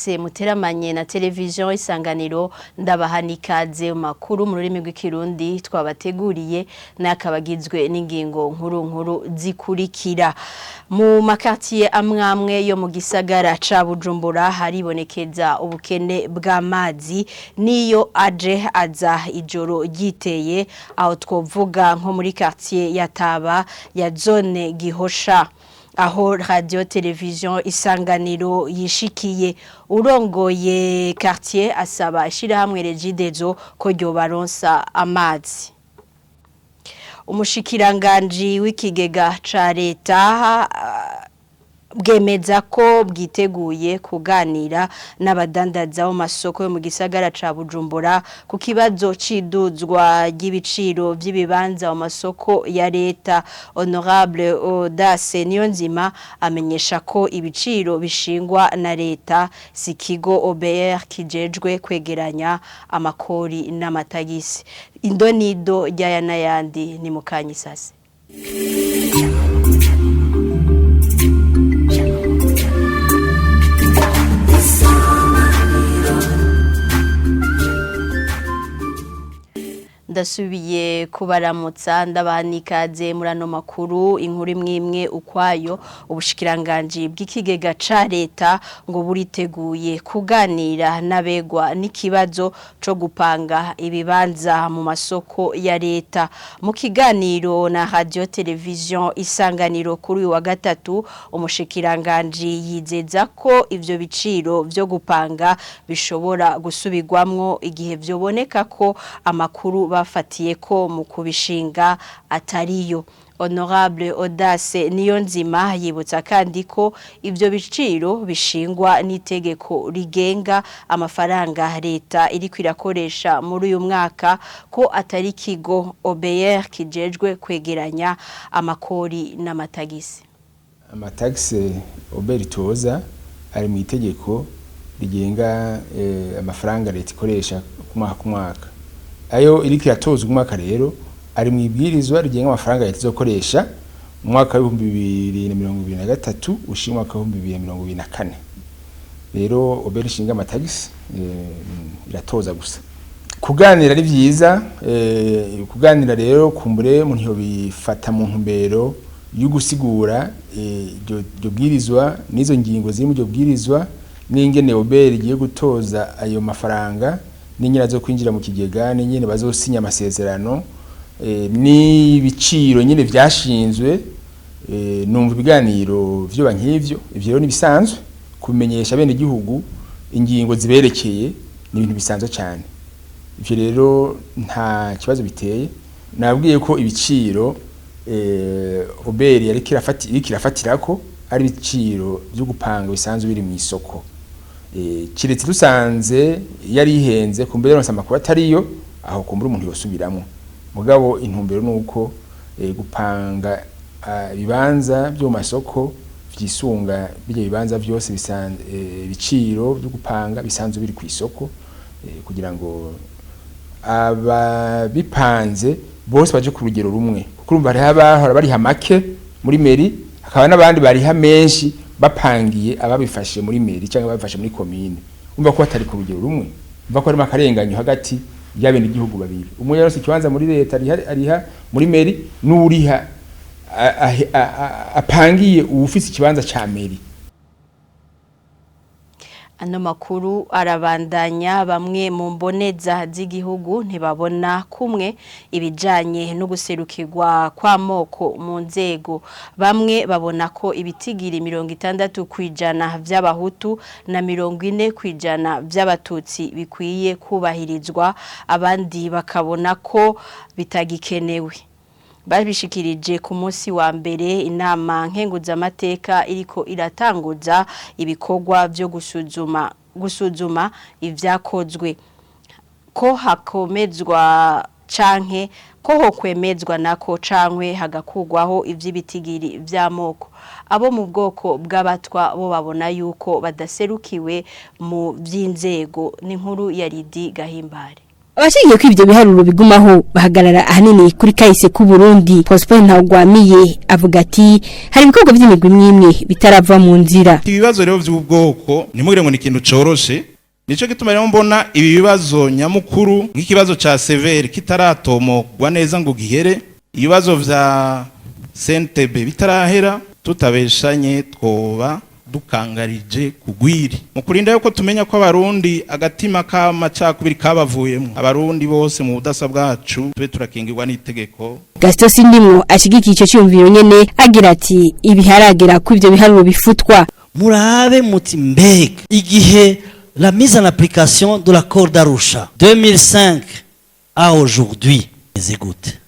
mwese muteramanye na televiziyo Isanganiro ndabahanikaze makuru mu rurimi rw'ikirundi twabateguriye nakabagizwe n'ingingo nkuru zikurikira mu makartier amwamwe yo mu gisagara ca Bujumbura haribonekeza ubukene bw'amazi niyo aje aza ijoro giteye aho twovuga nko muri quartier ya Taba ya zone Gihosha aho radio televiziyo Isanganiro yishikiye urongoye quartier asaba ishirahamwe Regidezo ko ryo baronsa amazi. Umushikiranganji w'ikigega ca leta bwemeza ko bwiteguye kuganira n'abadandaza mu masoko yo mu gisagara ca Bujumbura ku kibazo ciduzwa ry'ibiciro by'ibibanza mu masoko ya leta. Honorable Audace Niyonzima amenyesha ko ibiciro bishingwa na leta sikigo OBR kijejwe kwegeranya amakori n'amatagisi. Indonido ryaya nayandi ni mukanyisase. Ndasubiye kubaramutsa ndabahanikaze murano makuru inkuru imwe ukwayo ubushikiranganji bw'ikigega ca leta ngo buriteguye kuganira nabegwa n'ikibazo co gupanga ibibanza mu masoko ya leta. Mu kiganiro na radio televiziyo Isanganiro kuri wa gatatu umushikiranganji yizeza ko ivyo biciro vyo gupanga bishobora gusubirwamwo igihe vyoboneka ko amakuru bafatiye ko mu kubishinga atariyo. Honorable Audace Niyonzima yibutsa kandi ko ivyo biciro bishingwa n'itegeko rigenga amafaranga leta iri kwirakoresha muri uyu mwaka ko atari kigo OBR kijejwe kwegeranya amakori n'amatagisi. Amatagisi OBR toza ari mu itegeko rigenga amafaranga leta ikoresha ku mwaka. Ayo iri kiratozwa umwaka rero ari mu ibwirizwa rigenga amafaranga leta izokoresha mu mwaka wa 2023 ushimwa mwaka wa 2024. Rero OBR ishinga amatagisi iratoza gusa. Kuganira ari vyiza, kuganira rero kumbure mu ntiyo bifata mu ntumbero yo gusigura iryo bwirizwa nizo ngingo ziri mu ryo bwirizwa n'ingene OBR igiye gutoza ayo mafaranga n'inyira zo kwinjira mu kigega n'inyene bazosinya amasezerano n'ibiciro nyene vyashinzwe. Numva ibiganiro vyo bankivyo ivyo rero nibisanzwe kumenyesha bene igihugu ingingo ziberekeye ni ibintu bisanzwe cyane. Ivyo rero nta kibazo biteye. Nabwiye ko ibiciro OBR yari kirafatirako ari ibiciro byo gupanga bisanzwe biri mu isoko. Kiretse dusanze yari ihenze kumbere ronsa makuru atariyo aho kumbura umuntu yosubiramo. Mugabo intumbero nuko gupanga bibanza byo masoko vyisunga bije bibanza byose bisanzwe biciro byo gupanga bisanzwe biri ku isoko kugira ngo aba bipanze bose baje ku rugero rumwe. Kurumva hari abahora bari hamake muri meri akaba nabandi bari ha menshi bapangiye ababifashe muri meri cyangwa babifashe muri commune. Umva ko atari ku rugero rumwe. Umva ko ari makarenganyo hagati y'abene igihugu babiri. Umwe yarose kibanza muri leta ariha muri meri n'uriha apangiye ufise ikibanza ca meri. Ano makuru arabandanya bamwe mu mboneza z'igihugu ntibabona kumwe ibijanye no guserukirwa kwa moko mu nzego. Bamwe babona ko ibitigiri 60% vy'abahutu na 40% vy'abatutsi bikwiye kubahirizwa, abandi bakabona ko bitagikenewe. Babishikirije ku munsi wa mbere inama nkenguzamateka iriko iratanguza ibikorwa byo gusuzuma ivyakozwe ko hakomezwa canke ko hokwemezwa nako cankwe hagakugwaho ivy'ibitigiri vy'amoko. Abo mu bwoko bw'abatwa bo babona yuko badaserukiwe mu vy'inzego. N'inkuru ya Lidi Gahimbare. abashigiye ko ivyo biharuro bigumaho bahagarara ahanini kuri kahise ku Burundi. Prosper Ntawugwamiye avuga ati hari ibikorwa by'imigwi mwimwe bitarava mu nzira. Ibibazo rero by'ubwoko nimugire ngo ni ikintu coroshe, nico gituma rero mbona ibi bibazo nyamukuru nk'ikibazo ca severe kitaratomogwa neza ngo gihere, ibibazo vya CNTB bitarahera, tutabeshanye twoba dukangarije kugwiri mu kurinda yuko tumenya ko abarundi agatima k'amacakubiri kabavuyemo, abarundi bose mu budasa bwacu tube turakingirwa n'itegeko. Gaston Sindimwo ashigikiye ico cyumviro nyene agira ati ibiharagera ku ivyo biharuro bifutwa. Murabe muti mbega igihe la mise en application de l'accord d'Arusha 2005 à aujourd'hui ezigute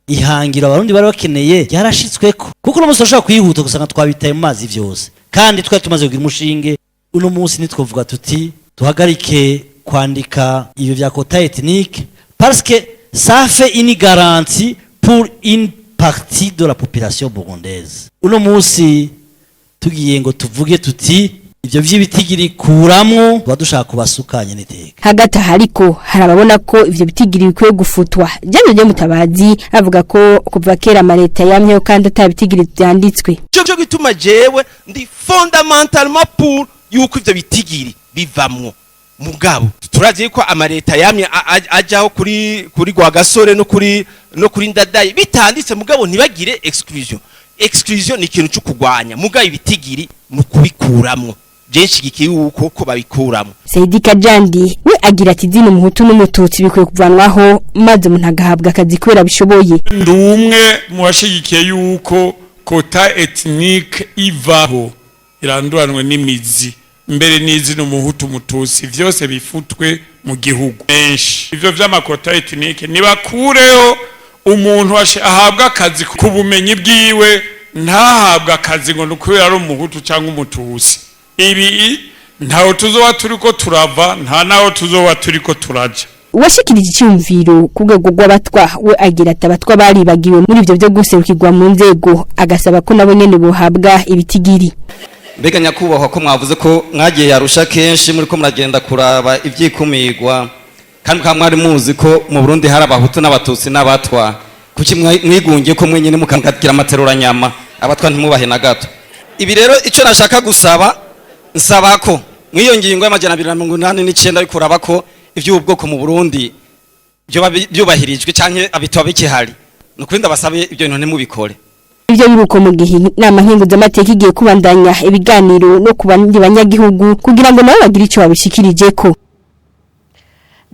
ihangira abarundi bari bakeneye yarashitsweko kuko no musashaka kwihuta gusanga twabitaye mu mazi vyose kandi twari tumaze kugira umushinge. Uno munsi nitwovuga tuti tuhagarike kwandika ibyo vya quota ethnique parce que ça fait une garantie pour une partie de la population burundaise. Uno munsi tugiye ngo tuvuge tuti ivyo vy'ibitigiri kuramwo badushaka kubasukanye n'iteka. Hagati hariko harababona ko ivyo bitigiri bikwiye gufutwa. Jamye Mutabazi avuga ko kuva kera amareta yamyeho kandi atabitigiri byanditswe. Cyo gituma jewe ndi fondamentalement pour yuko ivyo bitigiri bivamwo. Mugabo turazi ko amareta yamye ajaho kuri Rwagasore no kuri Ndadaye bitanditse, mugabo ntibagire exclusion ni ikintu cyo kugwanya, mugabo ibitigiri nukubikuramwo jenshi gikiyuko ko babikuramo. Saidi Kajandi we agira ati dini umuhutu n'umututsi bikwiye kuvanwaho maze umuntu agahabwa akazi kubera bishoboye. Ndumwe muwashigikiye yuko quota ethnique ivaho iranduranwe n'imizi mbere n'izi n'umuhutu mutusi vyose bifutwe mu gihugu benshi. Ivyo vy'amakota ethnique nibakureho, umuntu ahabwa akazi ku bumenyi bwiwe, ntahabwa akazi ngo nukubera ari umuhutu cyangwa umutusi. Ibi ntaho tuzoba turiko turava, nta naho tuzoba turiko turaja. Uwashikirije icyumviro ku rwego rw'abatwa we agira ati abatwa baribagiwe muri ivyo byo guserukirwa mu nzego, agasaba ko nabo nyene bohabwa ibitigiri. Mbega nyakubahwa ko mwavuze ko mwagiye yarusha kenshi muri ko muragenda kuraba ivyikumirwa kandi mwari muzi ko mu Burundi hari abahutu n'abatutsi n'abatwa, kuki mwigungiye ko mwenyene mukangagira amaterura nyama abatwa ntimubahe na gato. Ibi rero ico nashaka gusaba, nsaba ko mwiyo ngingo y'amajana 289 ariko uraba ko ivy'ubwoko mu Burundi byubahirijwe canke abitwa bikihari, nukuri ndabasabe ibyo bintu ntimubikore. Ivyo biruko mu gihe nama nkenguzamateka igiye kubandanya ibiganiro no kubandi banyagihugu kugira ngo nabo bagire ico babishikirijeko.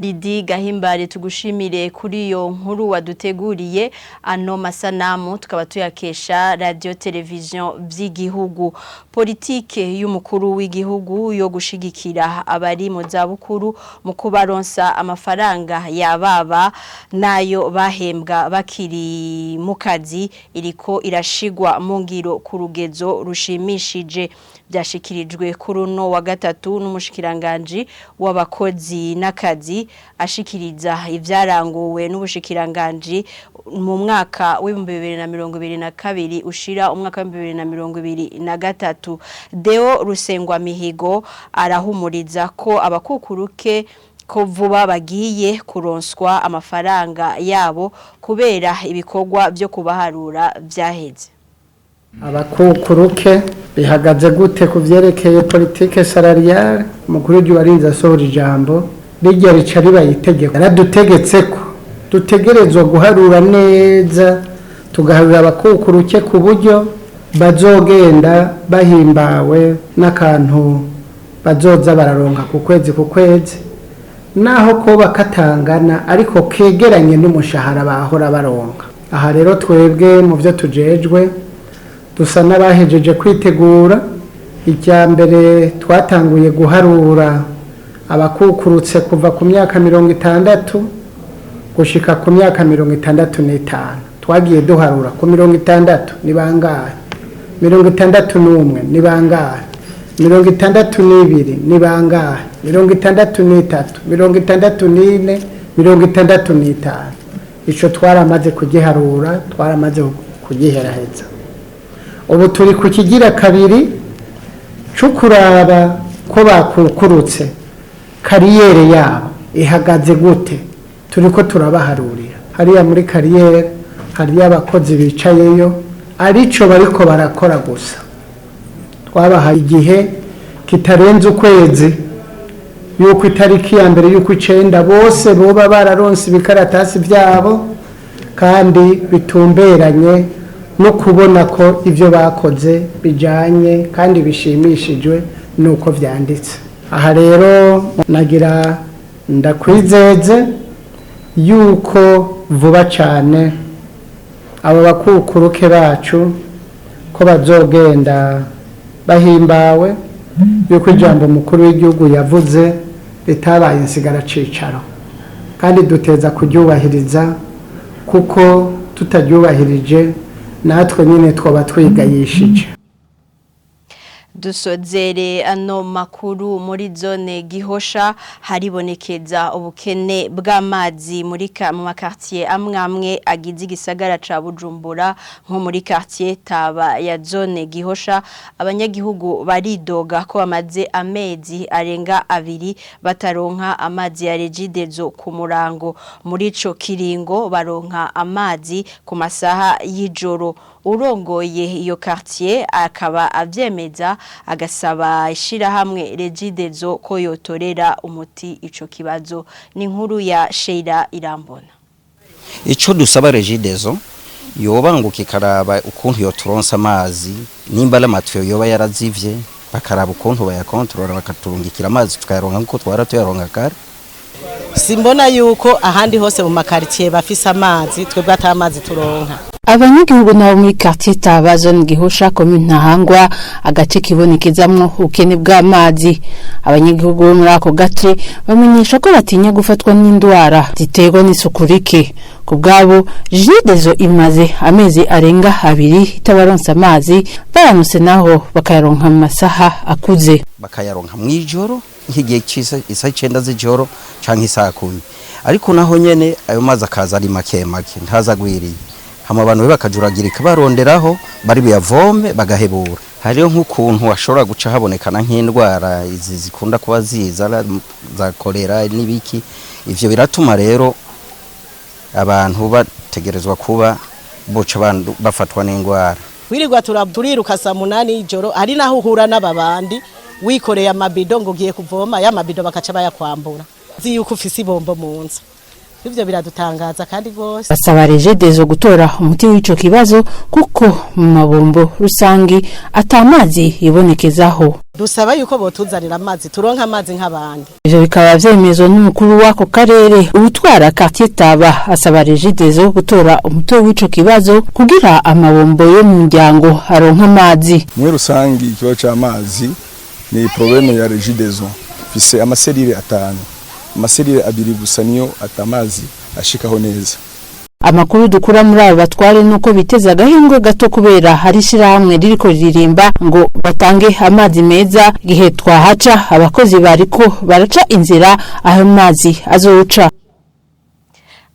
Didi Gahimbare tugushimire kuri iyo nkuru waduteguriye. Ano masanamu tukaba tuyakesha radio television by'igihugu. Politike y'umukuru w'igihugu yo gushigikira abari mu zabukuru mu kubaronsa amafaranga yababa nayo bahembwa bakiri mu kazi iriko irashigwa mu ngiro ku rugezo rushimishije. Byashikirijwe kuri uno wa gatatu n'umushikiranganje w'abakozi n'akazi ashikiriza ivyaranguwe n'ubushikiranganje mu mwaka w'2022 ushira umwaka w'2023. Deo Rusengwa Mihigo arahumuriza ko abakukuruke ko vuba bagiye kuronswa amafaranga yabo kubera ibikorwa byo kubaharura vyaheze. Abakukuruke bihagaze gute kuvyerekeye politike salariale? Mukuru w'Igihugu asohora ijambo rijya rica ribaye itegeko, yaradutegetse ko dutegerezwa guharura neza, tugaharura abakukuruke ku buryo bazogenda bahimbawe n'akantu bazoza bararonka ku kwezi naho ko bakatangana ariko kegeranye n'umushahara bahora baronka. Aha rero twebwe mu byo tujejwe dusa n'abahejeje kwitegura. Icya mbere twatanguye guharura abakukurutse kuva ku myaka 60 gushika ku myaka 65. Twagiye duharura ku 60 ni bangahe, 61 ni bangahe, 62 ni bangahe, 63, 64, 65. Ico twaramaze kugiharura, twaramaze kugiheraheza. Ubu turi ku kigira kabiri cukuraba ko bakukurutse kariyere yabo ihagaze gute. turiko turabaharurira hariya muri kariyeri hariya abakozi bicayeyo arico bariko barakora gusa twabahaye igihe kitarenze ukwezi yuko itariki ya mbere yuko 9 bose boba bararonse ibikaratasi byabo kandi bitumberanye no kubona ko ivyo bakoze bijanye kandi bishimishijwe nuko vyanditse. Aha rero nagira ndakwizeze yuko vuba cyane abo bakukuruke bacu ko bazogenda bahimbawe yuko ijambo mukuru w'igihugu yavuze ritabaye insigara cicaro kandi duteza kuryubahiriza kuko tutaryubahirije natwe nyine twoba twigayishije. Dusozere ano makuru muri zone Gihosha haribonekeza ubukene bw'amazi muri mu makartier amwe agize igisagara ca Bujumbura nko muri quartier Taba ya zone Gihosha abanyagihugu baridoga ko bamaze amezi arenga 2 bataronka amazi ya Regidezo ku murango muri ico kiringo baronka amazi ku masaha y'ijoro. Urongoye iyo quartier akaba avyemeza agasaba ishirahamwe Regidezo ko yotorera umuti ico kibazo. Ni nkuru ya Sheila Irambona. Ico dusaba Regidezo yobanguka ikaraba ukuntu yoturonsa amazi nimba amatwiyo yoba yarazivye bakaraba ukuntu bayakontorora bakaturungikira amazi tukayaronka nkuko twara tuyaronka kare. Simbona yuko ahandi hose mu makartier bafise amazi twebwe atamazi turonka. Abanyagihugu nabo muri quartier Taba zone Gihosha commune Ntahangwa agace kibonekezamwo ubukene bw'amazi. Abanyagihugu muri ako gace bamenyesha ko batinya gufatwa n'indwara ziterwa n'isuku rike. Kubgabo Regidezo imaze amezi arenga 2 itabaronsa amazi baramuse naho bakayaronka mu masaha akuze. Bakayaronka mwijoro nk'igihe cy'isa 9 z'ijoro canke isaha 10. Ariko naho nyene ayo mazi akaza ari make ntaza gwiriye. Hama abantu bakajuragirika baronderaho bari buyavome bagahebura. Hariyo nk'ukuntu washobora guca habonekana nk'indwara izi zikunda kuba ziza za kolera n'ibiki. Ivyo biratuma rero abantu bategerezwa kuba boca bafatwa n'indwara. Wirirwa turiruka saa 8 y'ijoro ari naho uhura n'ababandi wikoreye amabido ngo ugiye kuvoma ya mabido bakaca bayakwambura. Zi yuko ufise ibombo mu nzu. Ivyo biradutangaza kandi gose. Basaba Regidezo gutora umuti w'ico kibazo kuko mu mabombo rusangi atamazi yibonekezaho. Dusaba yuko botuzanira amazi turonka amazi nk'abandi. Ivyo bikaba vyemezwa n'umukuru wako karere ubutwara quartier Taba asaba Regidezo gutora umuti w'ico kibazo kugira amabombo yo mu muryango aronka amazi. Muri rusangi ikibazo c'amazi ni problème ya Regidezo. Fise amaserire 5. Amaserire 2 gusa niyo atamazi ashikaho neza. Amakuru dukura muri abo batware nuko biteza gahingo gato kubera hari shirahamwe ririko ririmba ngo batange amazi meza gihe twahaca abakozi bariko baraca inzira aho amazi azoca.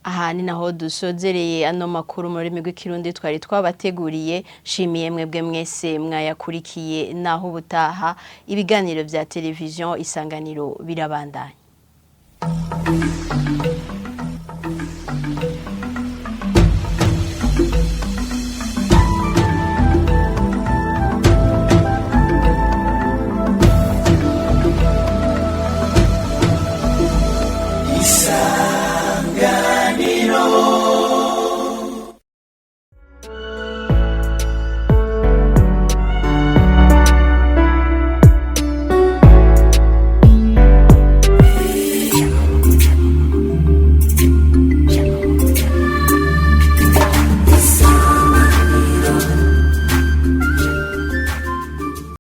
Aha ni naho dusozereye ano makuru muri migwi kirundi twari twabateguriye. Shimiye mwebwe mwese mwayakurikiye naho butaha ibiganiro vya televiziyo Isanganiro birabandanya.